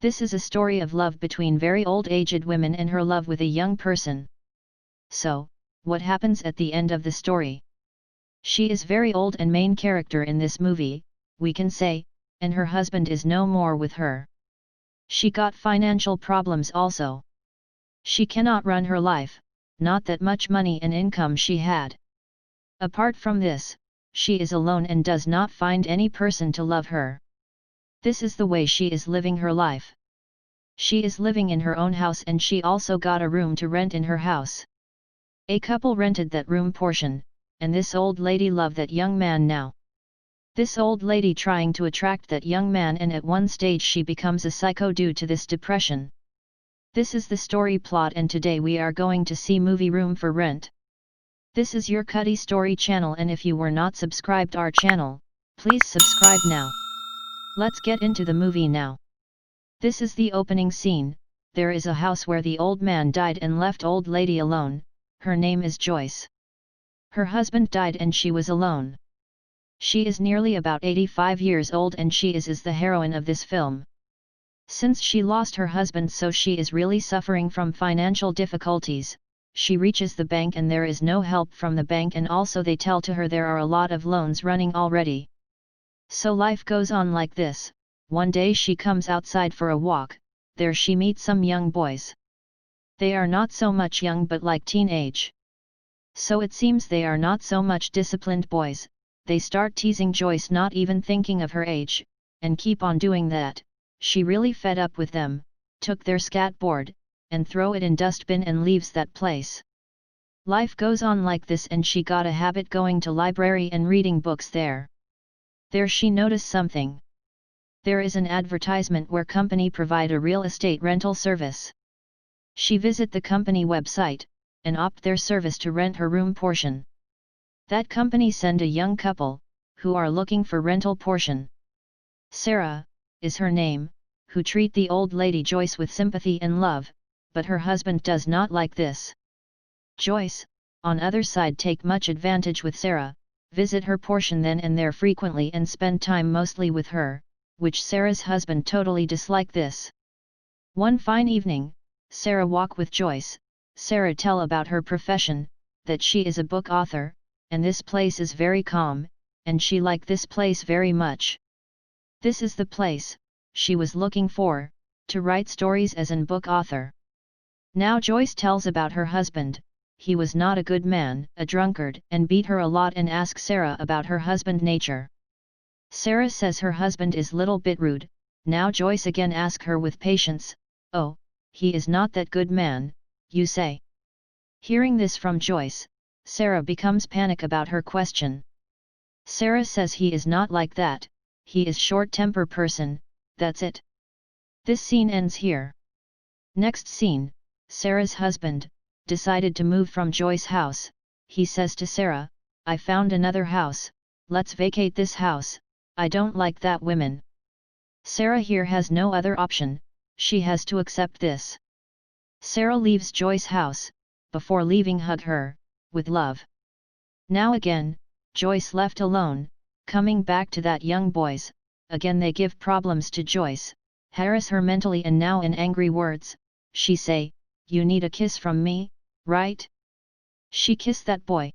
This is a story of love between very old aged women and her love with a young person. So, what happens at the end of the story? She is very old and main character in this movie, we can say, and her husband is no more with her. She got financial problems also. She cannot run her life, not that much money and income she had. Apart from this, she is alone and does not find any person to love her. This is the way she is living her life. She is living in her own house and she also got a room to rent in her house. A couple rented that room portion, and this old lady loved that young man now. This old lady trying to attract that young man, and at one stage she becomes a psycho due to this depression. This is the story plot, and today we are going to see movie Room for Rent. This is your Cuddy Story channel, and if you were not subscribed our channel, please subscribe now. Let's get into the movie now. This is the opening scene. There is a house where the old man died and left old lady alone. Her name is Joyce. Her husband died and she was alone. She is nearly about 85 years old and she is the heroine of this film. Since she lost her husband, so she is really suffering from financial difficulties. She reaches the bank and there is no help from the bank, and also they tell to her there are a lot of loans running already. So life goes on like this. One day she comes outside for a walk. There she meets some young boys. They are not so much young but like teenage. So it seems they are not so much disciplined boys. They start teasing Joyce, not even thinking of her age, and keep on doing that. She really fed up with them, took their scat board, and throw it in dustbin and leaves that place. Life goes on like this, and she got a habit going to library and reading books there. There she noticed something. There is an advertisement where company provide a real estate rental service. She visit the company website, and opt their service to rent her room portion. That company send a young couple, who are looking for rental portion. Sarah, is her name, who treat the old lady Joyce with sympathy and love, but her husband does not like this. Joyce, on other side, take much advantage with Sarah, visit her portion then and there frequently and spend time mostly with her, which Sarah's husband totally dislike this. One fine evening, Sarah walk with Joyce. Sarah tell about her profession, that she is a book author, and this place is very calm, and she like this place very much. This is the place she was looking for, to write stories as an book author. Now Joyce tells about her husband. He was not a good man, a drunkard, and beat her a lot, and ask Sarah about her husband nature. Sarah says her husband is little bit rude. Now Joyce again ask her with patience, "Oh, he is not that good man, you say?" Hearing this from Joyce, Sarah becomes panic about her question. Sarah says he is not like that, he is short-temper person, that's it. This scene ends here. Next scene, Sarah's husband decided to move from Joyce's house. He says to Sarah, "I found another house, let's vacate this house, I don't like that women." Sarah here has no other option, she has to accept this. Sarah leaves Joyce's house, before leaving hug her, with love. Now again, Joyce left alone, coming back to that young boys, again they give problems to Joyce, harass her mentally, and now in angry words, she say, "You need a kiss from me, right?" She kissed that boy.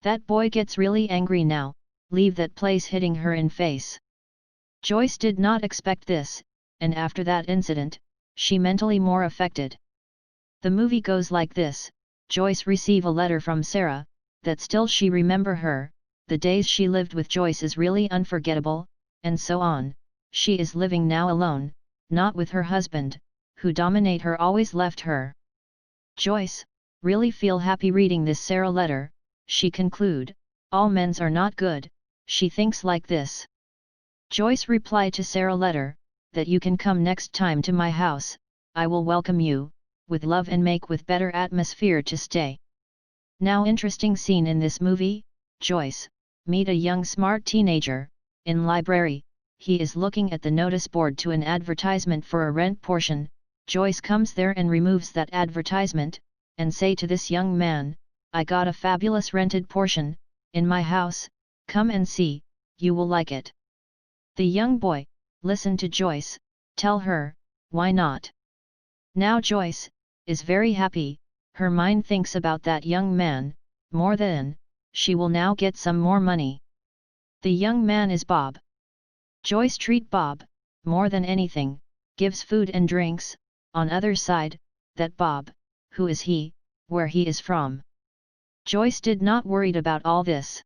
That boy gets really angry now, leave that place, hitting her in face. Joyce did not expect this, and after that incident, she mentally more affected. The movie goes like this. Joyce receive a letter from Sarah, that still she remember her, the days she lived with Joyce is really unforgettable, and so on. She is living now alone, not with her husband, who dominate her, always left her. Joyce, really feel happy reading this Sarah letter. She conclude, all men's are not good, she thinks like this. Joyce reply to Sarah letter, that you can come next time to my house, I will welcome you, with love and make with better atmosphere to stay. Now interesting scene in this movie, Joyce, meet a young smart teenager, in library, he is looking at the notice board to an advertisement for a rent portion. Joyce comes there and removes that advertisement, and say to this young man, I got a fabulous rented portion, in my house, Come and see, you will like it. The young boy, listen to Joyce, tell her, why not? Now Joyce, is very happy, her mind thinks about that young man, more than, she will now get some more money. The young man is Bob. Joyce treat Bob, more than anything, gives food and drinks, on other side, that Bob, who is he, where he is from. Joyce did not worried about all this.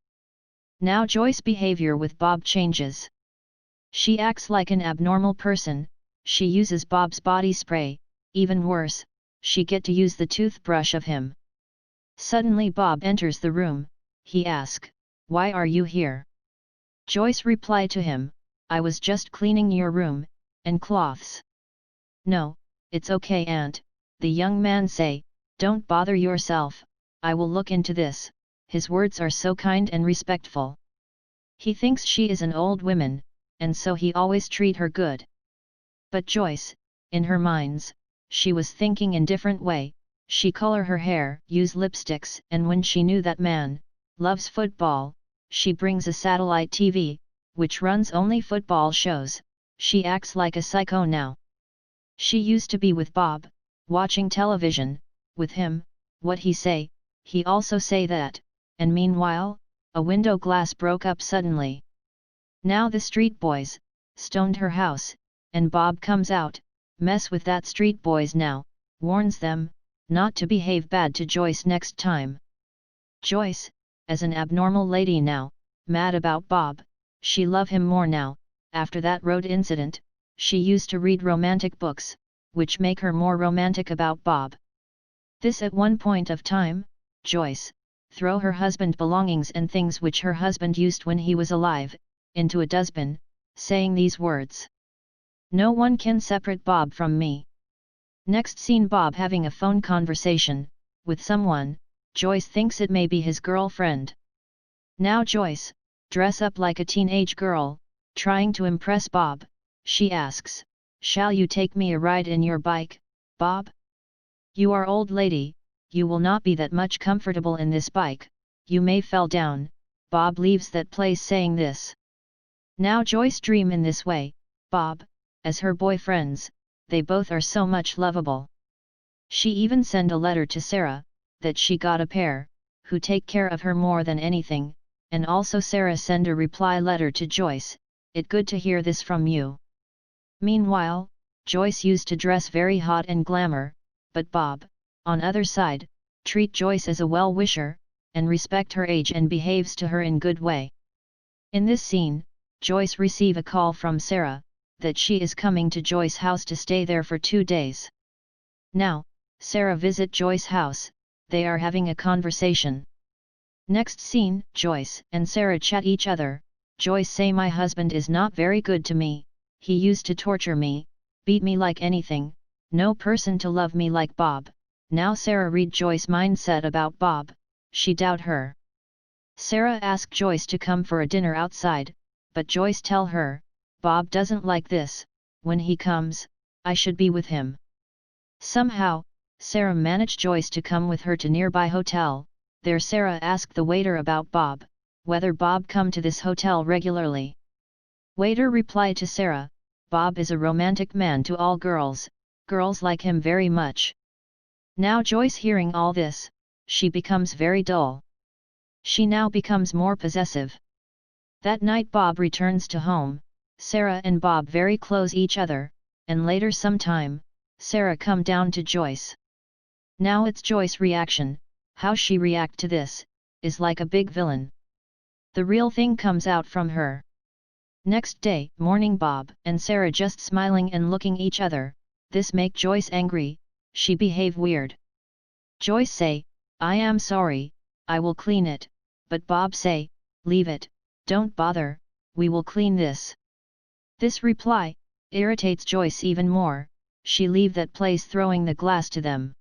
Now Joyce's behavior with Bob changes. She acts like an abnormal person, she uses Bob's body spray, even worse, she get to use the toothbrush of him. Suddenly Bob enters the room, he asks, why are you here? Joyce replied to him, I was just cleaning your room, and cloths. No, it's okay aunt, the young man say, don't bother yourself, I will look into this, his words are so kind and respectful. He thinks she is an old woman, and so he always treat her good. But Joyce, in her minds, she was thinking in different way, she color her hair, use lipsticks, and when she knew that man, loves football, she brings a satellite TV, which runs only football shows, she acts like a psycho now. She used to be with Bob, watching television, with him, what he say, he also say that, and meanwhile, a window glass broke up suddenly. Now the street boys, stoned her house, and Bob comes out, mess with that street boys now, warns them, not to behave bad to Joyce next time. Joyce, as an abnormal lady now, mad about Bob, she love him more now, after that road incident, she used to read romantic books, which make her more romantic about Bob. This at one point of time, Joyce, throw her husband belongings and things which her husband used when he was alive, into a dustbin, saying these words. No one can separate Bob from me. Next scene Bob having a phone conversation, with someone, Joyce thinks it may be his girlfriend. Now Joyce, dress up like a teenage girl, trying to impress Bob, she asks, shall you take me a ride in your bike, Bob? You are old lady, you will not be that much comfortable in this bike, you may fell down, Bob leaves that place saying this. Now Joyce dream in this way, Bob, as her boyfriends, they both are so much lovable. She even send a letter to Sarah, that she got a pair, who take care of her more than anything, and also Sarah send a reply letter to Joyce, it good to hear this from you. Meanwhile, Joyce used to dress very hot and glamour, but Bob, on other side, treat Joyce as a well-wisher, and respect her age and behaves to her in good way. In this scene, Joyce receive a call from Sarah, that she is coming to Joyce's house to stay there for 2 days. Now, Sarah visit Joyce's house, they are having a conversation. Next scene, Joyce and Sarah chat each other, Joyce say my husband is not very good to me, he used to torture me, beat me like anything, no person to love me like Bob. Now Sarah read Joyce's mindset about Bob, she doubt her. Sarah asked Joyce to come for a dinner outside, but Joyce tell her, Bob doesn't like this, when he comes, I should be with him. Somehow, Sarah managed Joyce to come with her to nearby hotel, there Sarah asked the waiter about Bob, whether Bob come to this hotel regularly. Waiter replied to Sarah, Bob is a romantic man to all girls, girls like him very much. Now Joyce hearing all this, she becomes very dull. She now becomes more possessive. That night Bob returns to home, Sarah and Bob very close each other, and later sometime, Sarah come down to Joyce. Now it's Joyce's reaction, how she react to this, is like a big villain. The real thing comes out from her. Next day, morning Bob and Sarah just smiling and looking each other, this make Joyce angry, she behave weird. Joyce say, I am sorry, I will clean it, but Bob say, leave it, don't bother, we will clean this. This reply, irritates Joyce even more, she leave that place throwing the glass to them.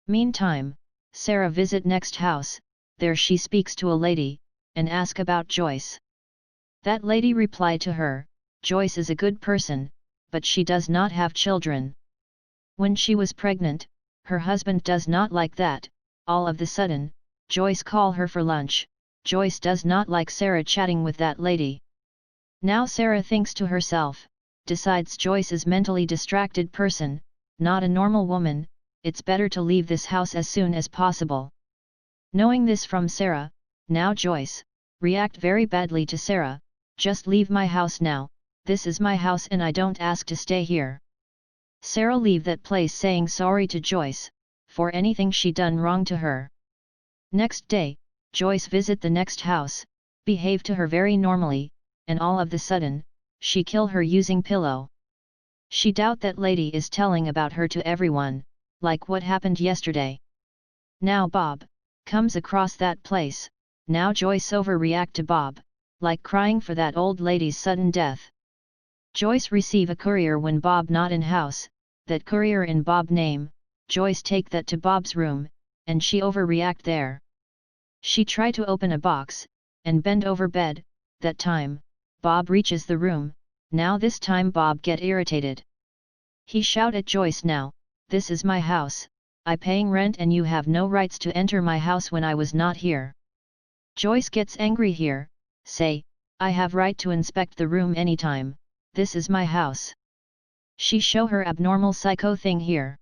Meantime, Sarah visit next house, there she speaks to a lady, and ask about Joyce. That lady reply to her, Joyce is a good person, but she does not have children. When she was pregnant, her husband does not like that, all of the sudden, Joyce call her for lunch, Joyce does not like Sarah chatting with that lady. Now Sarah thinks to herself, decides Joyce is mentally distracted person, not a normal woman, it's better to leave this house as soon as possible. Knowing this from Sarah, now Joyce, react very badly to Sarah, just leave my house now, this is my house and I don't ask to stay here. Sarah leave that place saying sorry to Joyce, for anything she done wrong to her. Next day, Joyce visit the next house, behave to her very normally, and all of the sudden, she kill her using pillow. She doubt that lady is telling about her to everyone, like what happened yesterday. Now Bob comes across that place, now Joyce overreact to Bob, like crying for that old lady's sudden death. Joyce receive a courier when Bob not in house, that courier in Bob name, Joyce take that to Bob's room, and she overreact there. She try to open a box, and bend over bed, that time, Bob reaches the room, now this time Bob get irritated. He shout at Joyce now, this is my house, I paying rent and you have no rights to enter my house when I was not here. Joyce gets angry here, say, I have right to inspect the room anytime, this is my house. She show her abnormal psycho thing here.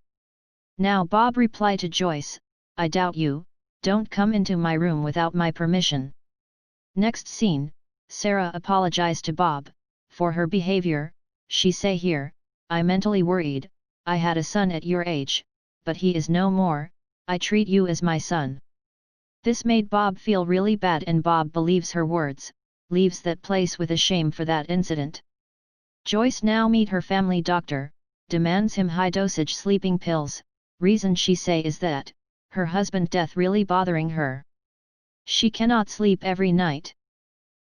Now Bob reply to Joyce, I doubt you, don't come into my room without my permission. Next scene, Sarah apologized to Bob, for her behavior, she say here, I mentally worried, I had a son at your age, but he is no more, I treat you as my son. This made Bob feel really bad and Bob believes her words, leaves that place with a shame for that incident. Joyce now meet her family doctor, demands him high dosage sleeping pills, reason she say is that, her husband death really bothering her. She cannot sleep every night.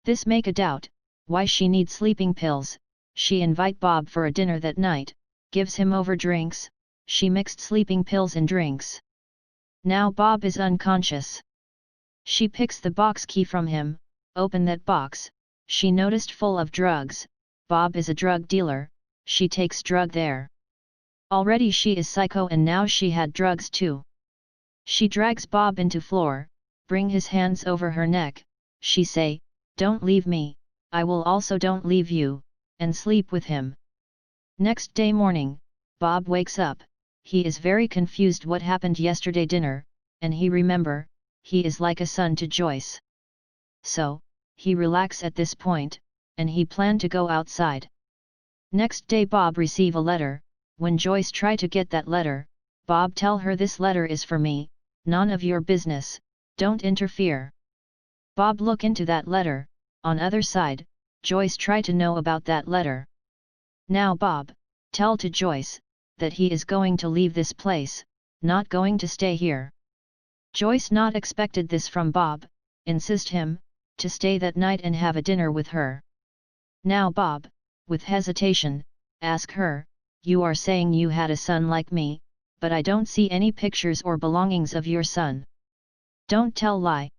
This make a doubt, why she needs sleeping pills, she invite Bob for a dinner that night, gives him over drinks, she mixed sleeping pills in drinks. Now Bob is unconscious. She picks the box key from him, open that box, she noticed full of drugs, Bob is a drug dealer, she takes drug there. Already she is psycho and now she had drugs too. She drags Bob into floor, bring his hands over her neck, she say, don't leave me, I will also don't leave you, and sleep with him. Next day morning, Bob wakes up, he is very confused what happened yesterday dinner, and he remember, he is like a son to Joyce. So, he relax at this point, and he plan to go outside. Next day Bob receive a letter, when Joyce try to get that letter, Bob tell her this letter is for me, none of your business, don't interfere. Bob look into that letter, on other side, Joyce try to know about that letter. Now Bob, tell to Joyce, that he is going to leave this place, not going to stay here. Joyce not expected this from Bob, insist him, to stay that night and have a dinner with her. Now Bob, with hesitation, ask her, you are saying you had a son like me, but I don't see any pictures or belongings of your son. Don't tell lie.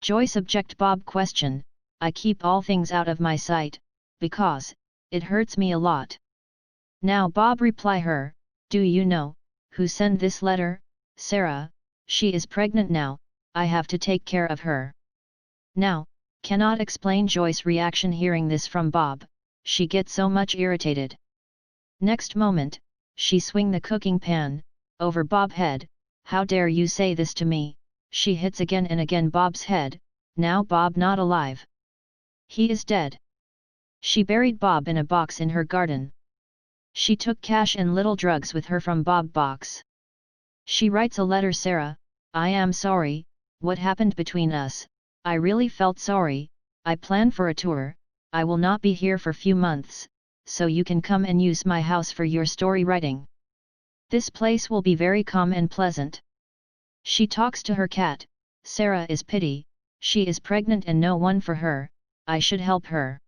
Joyce object Bob question, I keep all things out of my sight, because, it hurts me a lot. Now Bob reply her, do you know, who sent this letter? Sarah, she is pregnant now, I have to take care of her. Now, cannot explain Joyce reaction hearing this from Bob, she gets so much irritated. Next moment, she swing the cooking pan, over Bob's head, how dare you say this to me, she hits again and again Bob's head, now Bob not alive. He is dead. She buried Bob in a box in her garden. She took cash and little drugs with her from Bob box. She writes a letter Sarah, I am sorry, what happened between us, I really felt sorry, I plan for a tour, I will not be here for few months, so you can come and use my house for your story writing. This place will be very calm and pleasant. She talks to her cat, Sarah is pity, she is pregnant and no one for her, I should help her.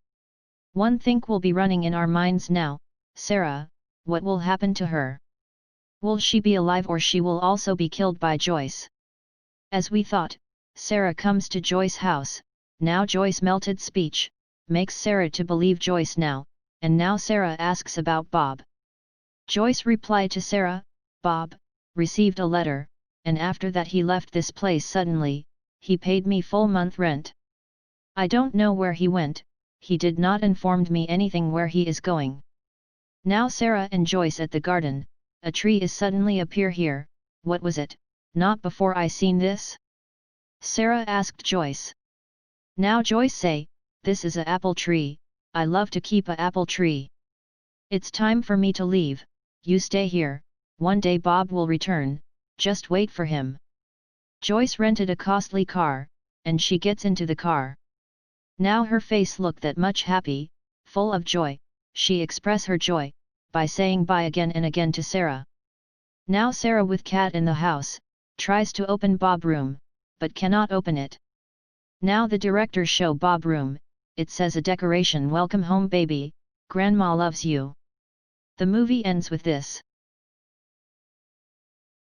One thing will be running in our minds now, Sarah, what will happen to her? Will she be alive or she will also be killed by Joyce? As we thought, Sarah comes to Joyce's house, now Joyce melted speech, makes Sarah to believe Joyce now, and now Sarah asks about Bob. Joyce replied to Sarah, Bob, received a letter, and after that he left this place suddenly, he paid me full month rent. I don't know where he went, he did not informed me anything where he is going. Now Sarah and Joyce at the garden, a tree is suddenly appear here, what was it, not before I seen this? Sarah asked Joyce. Now Joyce say, this is a apple tree, I love to keep a apple tree. It's time for me to leave, you stay here, one day Bob will return, just wait for him. Joyce rented a costly car, and she gets into the car. Now her face looked that much happy, full of joy, she express her joy, by saying bye again and again to Sarah. Now Sarah with cat in the house, tries to open Bob room, but cannot open it. Now the director show Bob room, it says a decoration welcome home baby, grandma loves you. The movie ends with this.